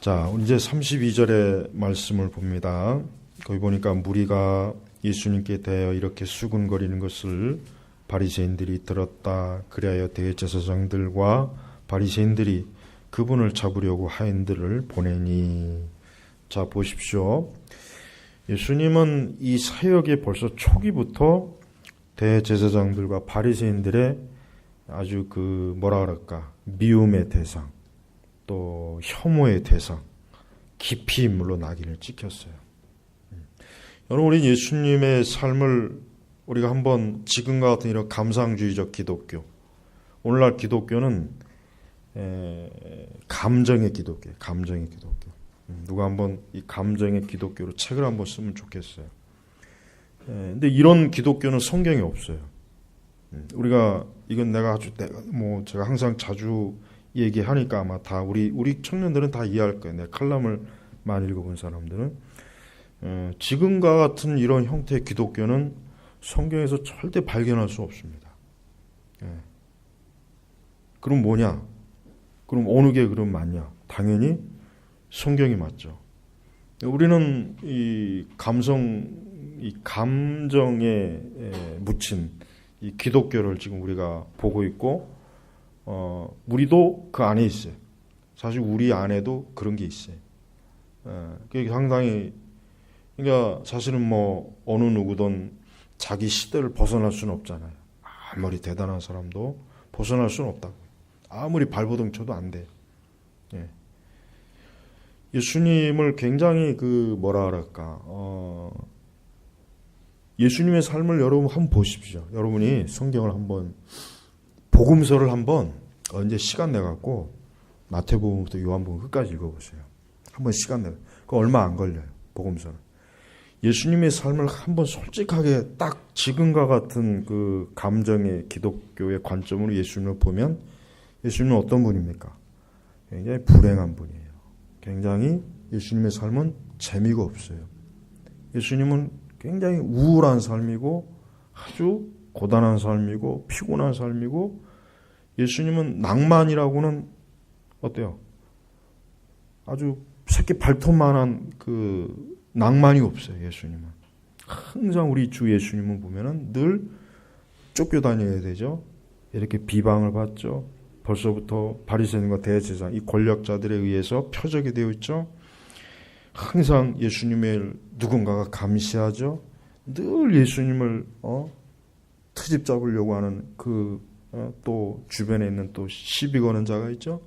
자, 이제 32절의 말씀을 봅니다. 거기 보니까 무리가 예수님께 대하여 이렇게 수군거리는 것을 바리새인들이 들었다. 그리하여 대제사장들과 바리새인들이 그분을 잡으려고 하인들을 보내니. 자, 보십시오. 예수님은 이 사역의 벌써 초기부터 대제사장들과 바리새인들의 아주 뭐라 그럴까, 미움의 대상, 또 혐오의 대상, 깊이 물론 낙인을 찍혔어요. 여러분, 우리 예수님의 삶을 우리가 한번 지금과 같은 이런 감상주의적 기독교, 오늘날 기독교는 감정의 기독교, 감정의 기독교. 누가 한번 이 감정의 기독교로 책을 한번 쓰면 좋겠어요. 근데 이런 기독교는 성경에 없어요. 우리가 이건 제가 항상 자주 얘기하니까 아마 다 우리 청년들은 다 이해할 거예요. 내가 칼럼을 많이 읽어본 사람들은 지금과 같은 이런 형태의 기독교는 성경에서 절대 발견할 수 없습니다. 그럼 뭐냐? 그럼 어느 게 그럼 맞냐? 당연히 성경이 맞죠. 우리는 이 감정에 묻힌 이 기독교를 지금 우리가 보고 있고, 우리도 그 안에 있어요. 사실 우리 안에도 그런 게 있어요. 그게 상당히, 그러니까 사실은 어느 누구든 자기 시대를 벗어날 수는 없잖아요. 아무리 대단한 사람도 벗어날 수는 없다고. 아무리 발버둥 쳐도 안 돼. 예수님을 굉장히 예수님의 삶을 여러분 한번 보십시오. 여러분이 성경을 한번, 복음서를 한번 언제 시간 내갖고 마태복음부터 요한복음 끝까지 읽어보세요. 한번 시간 내가. 그거 얼마 안 걸려요. 복음서는. 예수님의 삶을 한번 솔직하게 딱 지금과 같은 그 감정의 기독교의 관점으로 예수님을 보면 예수님은 어떤 분입니까? 굉장히 불행한 분이에요. 굉장히 예수님의 삶은 재미가 없어요. 예수님은 굉장히 우울한 삶이고 아주 고단한 삶이고 피곤한 삶이고, 예수님은 낭만이라고는 어때요? 아주 새끼 발톱만한 낭만이 없어요. 예수님은 항상 우리 주 예수님은 보면은 늘 쫓겨다녀야 되죠. 이렇게 비방을 받죠. 벌써부터 바리새인과 대제사장, 이 권력자들에 의해서 표적이 되어 있죠. 항상 예수님을 누군가가 감시하죠. 늘 예수님을 트집 잡으려고 하는 또 주변에 있는 또 시비 거는 자가 있죠.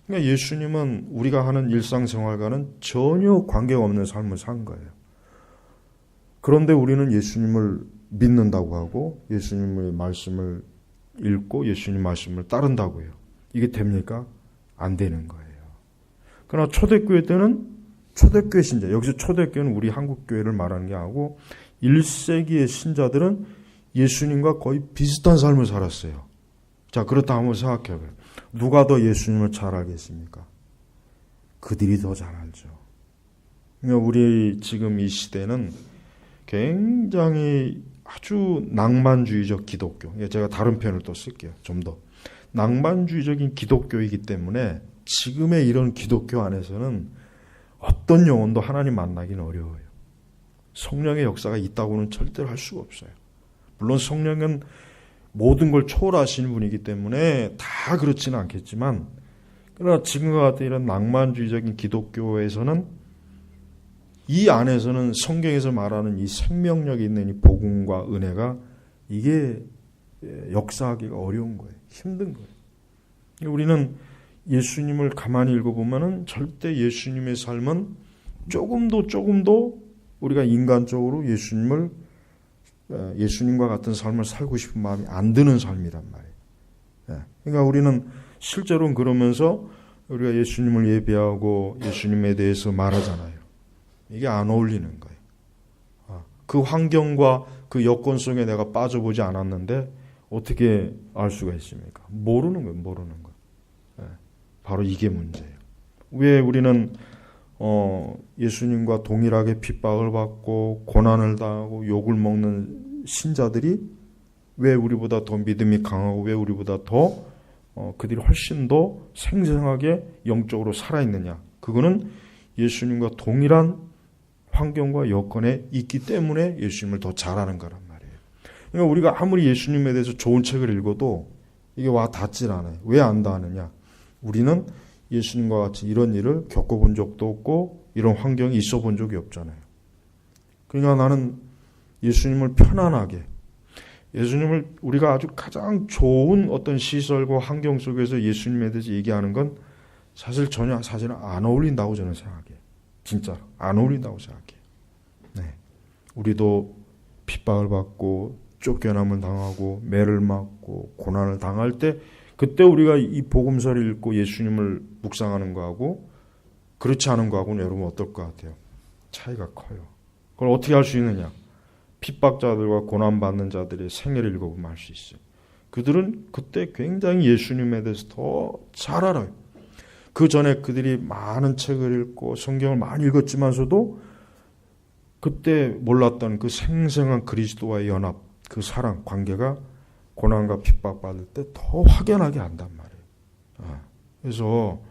그러니까 예수님은 우리가 하는 일상생활과는 전혀 관계가 없는 삶을 산 거예요. 그런데 우리는 예수님을 믿는다고 하고 예수님의 말씀을 읽고 예수님 말씀을 따른다고 해요. 이게 됩니까? 안 되는 거예요. 그러나 초대교회 때는 초대교회 신자, 여기서 초대교회는 우리 한국교회를 말하는 게 아니고 1세기의 신자들은 예수님과 거의 비슷한 삶을 살았어요. 자, 그렇다 한번 생각해봐요. 누가 더 예수님을 잘 알겠습니까? 그들이 더 잘 알죠. 그러니까 우리 지금 이 시대는 굉장히 아주 낭만주의적 기독교, 제가 다른 표현을 또 쓸게요. 좀 더 낭만주의적인 기독교이기 때문에 지금의 이런 기독교 안에서는 어떤 영혼도 하나님 만나기는 어려워요. 성령의 역사가 있다고는 절대로 할 수가 없어요. 물론 성령은 모든 걸 초월하시는 분이기 때문에 다 그렇지는 않겠지만, 그러나 지금과 같은 이런 낭만주의적인 기독교에서는 이 안에서는 성경에서 말하는 이 생명력이 있는 이 복음과 은혜가 이게 역사하기가 어려운 거예요. 힘든 거예요. 우리는 예수님을 가만히 읽어보면은 절대 예수님의 삶은 조금도 우리가 인간적으로 예수님과 같은 삶을 살고 싶은 마음이 안 드는 삶이란 말이에요. 그러니까 우리는 실제로는 그러면서 우리가 예수님을 예배하고 예수님에 대해서 말하잖아요. 이게 안 어울리는 거예요. 그 환경과 그 여건 속에 내가 빠져보지 않았는데 어떻게 알 수가 있습니까? 모르는 거예요. 바로 이게 문제예요. 왜 우리는 예수님과 동일하게 핍박을 받고 고난을 당하고 욕을 먹는 신자들이 왜 우리보다 더 믿음이 강하고 왜 우리보다 더 그들이 훨씬 더 생생하게 영적으로 살아있느냐? 그거는 예수님과 동일한 환경과 여건에 있기 때문에 예수님을 더 잘 아는 거란 말이에요. 그러니까 우리가 아무리 예수님에 대해서 좋은 책을 읽어도 이게 와 닿질 않아요. 왜 안 닿느냐? 우리는 예수님과 같이 이런 일을 겪어본 적도 없고 이런 환경이 있어 본 적이 없잖아요. 그러니까 나는 예수님을 편안하게, 예수님을 우리가 아주 가장 좋은 어떤 시설과 환경 속에서 예수님에 대해서 얘기하는 건 사실은 안 어울린다고 저는 생각해요. 진짜 안 어울린다고 생각해요. 네. 우리도 핍박을 받고 쫓겨남을 당하고 매를 맞고 고난을 당할 때 그때 우리가 이 복음서를 읽고 예수님을 묵상하는 거하고 그렇지 않은 거하고는 여러분 어떨 것 같아요? 차이가 커요. 그걸 어떻게 할 수 있느냐? 핍박자들과 고난받는 자들의 생애를 읽어보면 알 수 있어요. 그들은 그때 굉장히 예수님에 대해서 더 잘 알아요. 그 전에 그들이 많은 책을 읽고 성경을 많이 읽었지만서도 그때 몰랐던 그 생생한 그리스도와의 연합, 그 사랑, 관계가 고난과 핍박받을 때 더 확연하게 안단 말이에요. 그래서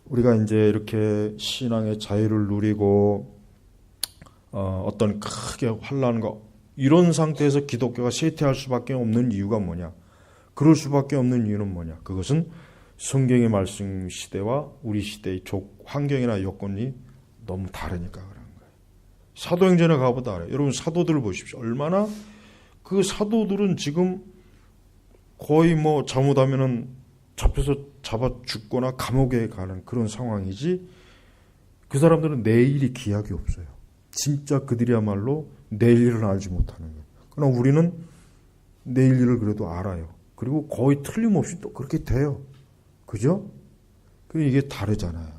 우리가 이제 이렇게 신앙의 자유를 누리고 어떤 크게 환난과 이런 상태에서 기독교가 쇠퇴할 수밖에 없는 이유가 뭐냐? 그럴 수밖에 없는 이유는 뭐냐? 그것은 성경의 말씀 시대와 우리 시대의 환경이나 여건이 너무 다르니까 그런 거예요. 사도행전에 가보다 알아요. 여러분 사도들을 보십시오. 얼마나 그 사도들은 지금 거의 뭐 잘못하면은 잡혀서 잡아 죽거나 감옥에 가는 그런 상황이지 그 사람들은 내일이 기약이 없어요. 진짜 그들이야말로 내일 일을 알지 못하는 거예요. 그러나 우리는 내일 일을 그래도 알아요. 그리고 거의 틀림없이 또 그렇게 돼요. 그죠? 이게 다르잖아요.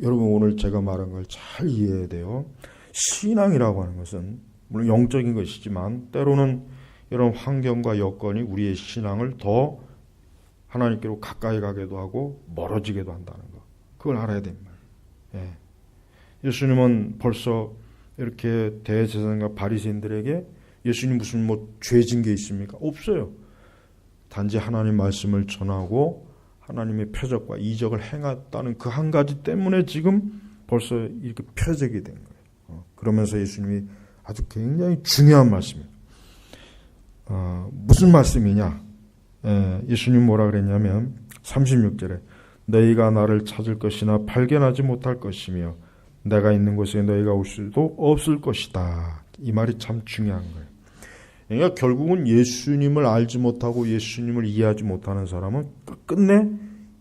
여러분 오늘 제가 말한 걸 잘 이해해야 돼요. 신앙이라고 하는 것은 물론 영적인 것이지만 때로는 이런 환경과 여건이 우리의 신앙을 더 하나님께로 가까이 가게도 하고 멀어지게도 한다는 거. 그걸 알아야 됩니다. 예. 예수님은 벌써 이렇게 대제사장과 바리새인들에게 예수님 무슨 뭐 죄진 게 있습니까? 없어요. 단지 하나님 말씀을 전하고 하나님의 표적과 이적을 행했다는 그 한 가지 때문에 지금 벌써 이렇게 표적이 된 거예요. 그러면서 예수님이 아주 굉장히 중요한 말씀이에요. 무슨 말씀이냐? 예수님 뭐라 그랬냐면 36절에 너희가 나를 찾을 것이나 발견하지 못할 것이며 내가 있는 곳에 너희가 올 수도 없을 것이다. 이 말이 참 중요한 거예요. 그러니까 결국은 예수님을 알지 못하고 예수님을 이해하지 못하는 사람은 끝내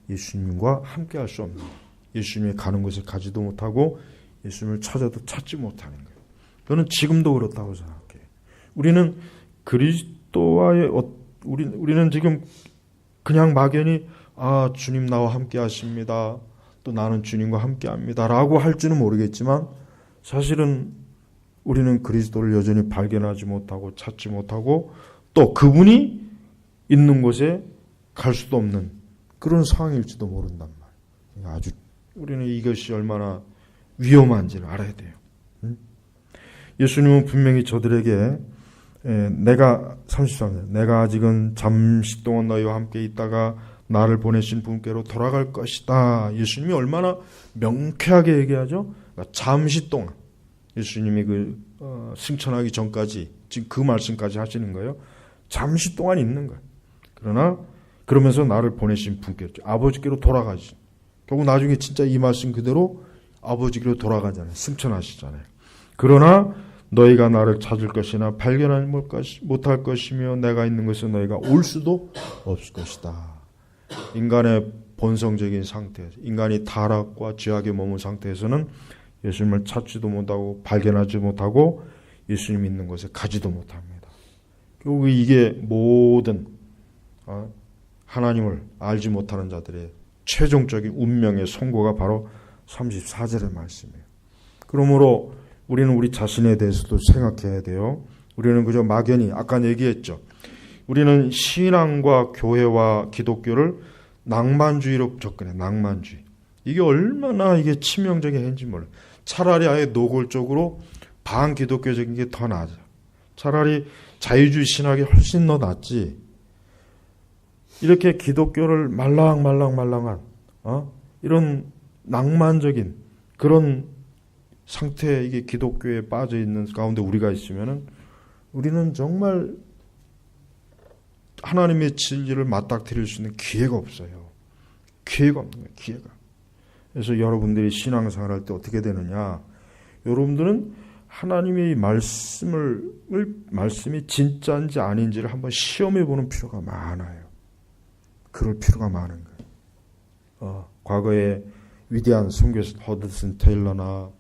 예수님과 함께 할 수 없는 거예요. 예수님이 가는 곳에 가지도 못하고 예수님을 찾아도 찾지 못하는 거예요. 저는 지금도 그렇다고 생각해요. 우리는 그리스도와의 우리는 지금 그냥 막연히 주님 나와 함께 하십니다. 또 나는 주님과 함께 합니다. 라고 할지는 모르겠지만 사실은 우리는 그리스도를 여전히 발견하지 못하고 찾지 못하고 또 그분이 있는 곳에 갈 수도 없는 그런 상황일지도 모른단 말이에요. 아주 우리는 이것이 얼마나 위험한지를 알아야 돼요. 예수님은 분명히 저들에게 내가 33절 내가 아직은 잠시 동안 너희와 함께 있다가 나를 보내신 분께로 돌아갈 것이다. 예수님이 얼마나 명쾌하게 얘기하죠. 그러니까 잠시 동안 예수님이 승천하기 전까지 지금 그 말씀까지 하시는 거예요. 잠시 동안 있는 거예요. 그러면서 나를 보내신 분께로 아버지께로 돌아가지. 결국 나중에 진짜 이 말씀 그대로 아버지께로 돌아가잖아요. 승천하시잖아요. 그러나 너희가 나를 찾을 것이나 발견하지 못할 것이며 내가 있는 곳에 너희가 올 수도 없을 것이다. 인간의 본성적인 상태에서 인간이 타락과 죄악에 머문 상태에서는 예수님을 찾지도 못하고 발견하지 못하고 예수님 있는 곳에 가지도 못합니다. 결국 이게 모든 하나님을 알지 못하는 자들의 최종적인 운명의 선고가 바로 34절의 말씀이에요. 그러므로 우리는 우리 자신에 대해서도 생각해야 돼요. 우리는 그저 막연히 아까 얘기했죠. 우리는 신앙과 교회와 기독교를 낭만주의로 접근해. 낭만주의. 이게 얼마나 이게 치명적인 행인지 몰라요. 차라리 아예 노골적으로 반기독교적인 게 더 나아요. 차라리 자유주의 신학이 훨씬 더 낫지. 이렇게 기독교를 말랑말랑한 이런 낭만적인 그런 상태에 이게 기독교에 빠져 있는 가운데 우리가 있으면은 우리는 정말 하나님의 진리를 맞닥뜨릴 수 있는 기회가 없어요. 기회가 없는 거예요. 기회가. 그래서 여러분들이 신앙생활 할 때 어떻게 되느냐? 여러분들은 하나님의 말씀이 진짜인지 아닌지를 한번 시험해 보는 필요가 많아요. 그럴 필요가 많은 거예요. 과거에 위대한 선교사 허드슨 테일러나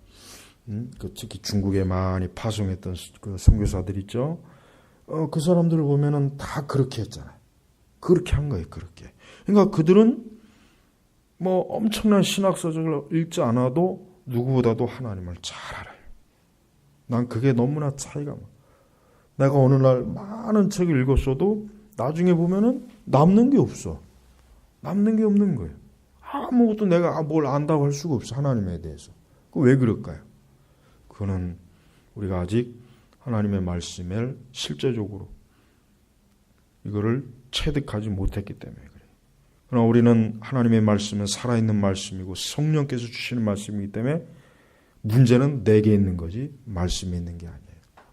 특히 중국에 많이 파송했던 그 선교사들 있죠. 그 사람들을 보면은 다 그렇게 했잖아요. 그렇게 한 거예요. 그렇게. 그러니까 그들은 뭐 엄청난 신학서적을 읽지 않아도 누구보다도 하나님을 잘 알아요. 난 그게 너무나 차이가 많아. 내가 어느 날 많은 책을 읽었어도 나중에 보면은 남는 게 없어. 남는 게 없는 거예요. 아무것도 내가 뭘 안다고 할 수가 없어. 하나님에 대해서. 그 왜 그럴까요? 그거는 우리가 아직 하나님의 말씀을 실제적으로 이거를 체득하지 못했기 때문에 그래요. 그러나 우리는 하나님의 말씀은 살아있는 말씀이고 성령께서 주시는 말씀이기 때문에 문제는 내게 있는 거지 말씀이 있는 게 아니에요.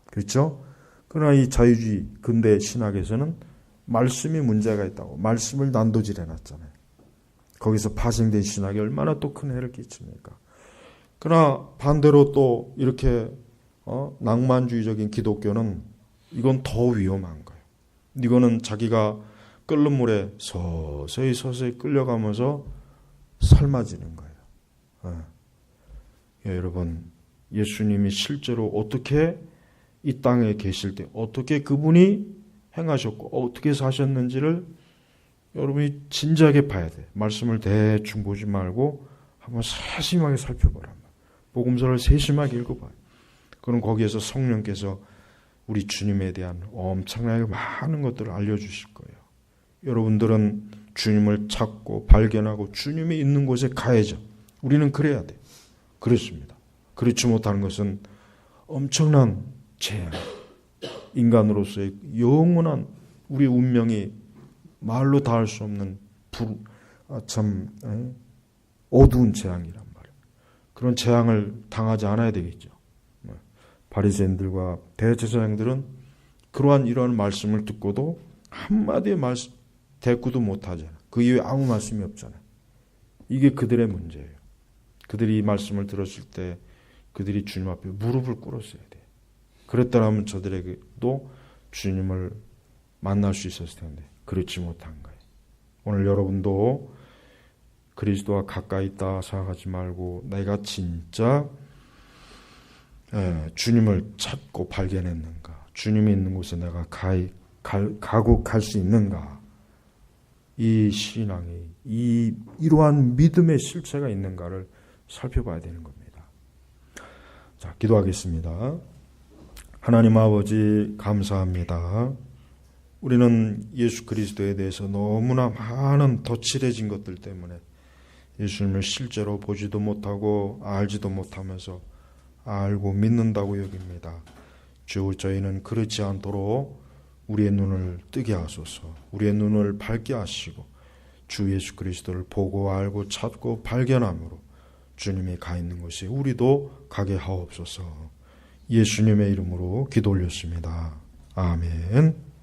그렇죠? 그러나 이 자유주의 근대 신학에서는 말씀이 문제가 있다고 말씀을 난도질해 놨잖아요. 거기서 파생된 신학이 얼마나 또 큰 해를 끼칩니까? 그러나 반대로 또 이렇게 낭만주의적인 기독교는 이건 더 위험한 거예요. 이거는 자기가 끓는 물에 서서히 끌려가면서 삶아지는 거예요. 여러분, 예수님이 실제로 어떻게 이 땅에 계실 때 어떻게 그분이 행하셨고 어떻게 사셨는지를 여러분이 진지하게 봐야 돼요. 말씀을 대충 보지 말고 한번 세심하게 살펴보란 말이에요. 복음서를 세심하게 읽어봐요. 그럼 거기에서 성령께서 우리 주님에 대한 엄청나게 많은 것들을 알려주실 거예요. 여러분들은 주님을 찾고 발견하고 주님이 있는 곳에 가야죠. 우리는 그래야 돼요. 그렇습니다. 그렇지 못하는 것은 엄청난 재앙, 인간으로서의 영원한 우리 운명이 말로 닿을 수 없는 어두운 재앙이란 말이에요. 그런 재앙을 당하지 않아야 되겠죠. 바리새인들과 대제사장들은 이러한 말씀을 듣고도 한마디의 말씀 대꾸도 못하잖아요. 그 이후에 아무 말씀이 없잖아요. 이게 그들의 문제예요. 그들이 이 말씀을 들었을 때 그들이 주님 앞에 무릎을 꿇었어야 돼요. 그랬더라면 저들에게도 주님을 만날 수 있었을 텐데 그렇지 못한 거예요. 오늘 여러분도 그리스도와 가까이 있다 생각하지 말고 내가 진짜 주님을 찾고 발견했는가, 주님이 있는 곳에 내가 가고 갈 수 있는가, 이 신앙이 이러한 믿음의 실체가 있는가를 살펴봐야 되는 겁니다. 자, 기도하겠습니다. 하나님 아버지 감사합니다. 우리는 예수 그리스도에 대해서 너무나 많은 덧칠해진 것들 때문에 예수님을 실제로 보지도 못하고 알지도 못하면서 알고 믿는다고 여깁니다. 주, 저희는 그렇지 않도록 우리의 눈을 뜨게 하소서. 우리의 눈을 밝게 하시고 주 예수 그리스도를 보고 알고 찾고 발견함으로 주님이 가 있는 곳에 우리도 가게 하옵소서. 예수님의 이름으로 기도 올렸습니다. 아멘.